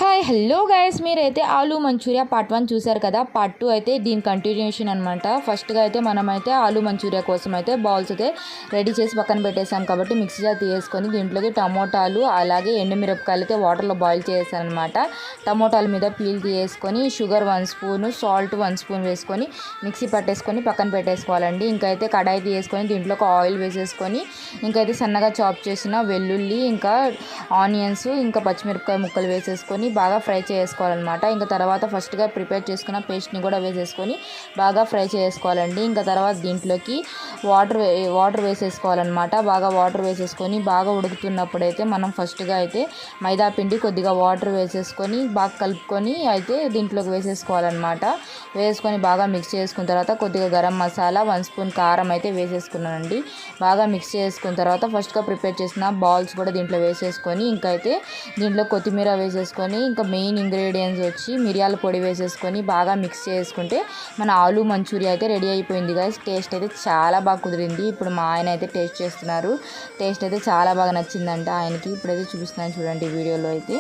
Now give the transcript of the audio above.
Hi hello guys, మీరైతే aloo Manchuria part 1 చూసారు కదా. పార్ట్ 2 అయితే దీని కంటిన్యూషన్ అనమాట. ఫస్ట్గా అయితే మనమైతే ఆలూ మంచూరియా కోసం అయితే బౌల్స్ అయితే రెడీ చేసి పక్కన పెట్టేసాం. కాబట్టి మిక్సీ జార్ తీసుకొని దీంట్లోకి టమోటాలు అలాగే ఎండుమిరపకాయలు అయితే వాటర్లో బాయిల్ చేసాను అనమాట. టమోటాల మీద పీల్ తీసుకొని షుగర్ 1 స్పూను, సాల్ట్ 1 స్పూన్ వేసుకొని మిక్సీ పట్టేసుకొని పక్కన పెట్టేసుకోవాలండి. ఇంకైతే కడాయి తీసుకొని దీంట్లోకి ఆయిల్ వేసేసుకొని ఇంకైతే సన్నగా చాప్ చేసిన వెల్లుల్లి ఇంకా ఆనియన్స్ ఇంకా పచ్చిమిరపకాయ ముక్కలు వేసేసుకొని బాగా ఫ్రై చేసుకోవాలన్నమాట. ఇంకా తర్వాత ఫస్ట్గా ప్రిపేర్ చేసుకున్న పేస్ట్ని కూడా వేసేసుకొని బాగా ఫ్రై చేసుకోవాలండి. ఇంకా తర్వాత దీంట్లోకి వాటర్ వేసేసుకోవాలన్నమాట. బాగా వాటర్ వేసేసుకొని బాగా ఉడుకుతున్నప్పుడైతే మనం ఫస్ట్గా అయితే మైదా పిండి కొద్దిగా వాటర్ వేసేసుకొని బాగా కలుపుకొని అయితే దీంట్లోకి వేసేసుకోవాలన్నమాట. వేసుకొని బాగా మిక్స్ చేసుకున్న తర్వాత కొద్దిగా గరం మసాలా 1 స్పూన్ కారం అయితే వేసేసుకున్నానండి. బాగా మిక్స్ చేసుకున్న తర్వాత ఫస్ట్గా ప్రిపేర్ చేసిన బాల్స్ కూడా దీంట్లో వేసేసుకొని ఇంకైతే దీంట్లో కొత్తిమీర వేసేసుకొని ఇంకా మెయిన్ ఇంగ్రీడియంట్స్ వచ్చి మిరియాల పొడి వేసేసుకొని బాగా మిక్స్ చేసుకుంటే మన ఆలూ మంచూరియా అయితే రెడీ అయిపోయింది గైస్. టేస్ట్ అయితే చాలా బాగా కుదిరింది. ఇప్పుడు మా ఆయన అయితే టేస్ట్ చేస్తున్నారు. టేస్ట్ అయితే చాలా బాగా నచ్చిందంట ఆయనకి. ఇప్పుడైతే చూపిస్తున్నాను చూడండి వీడియోలో అయితే.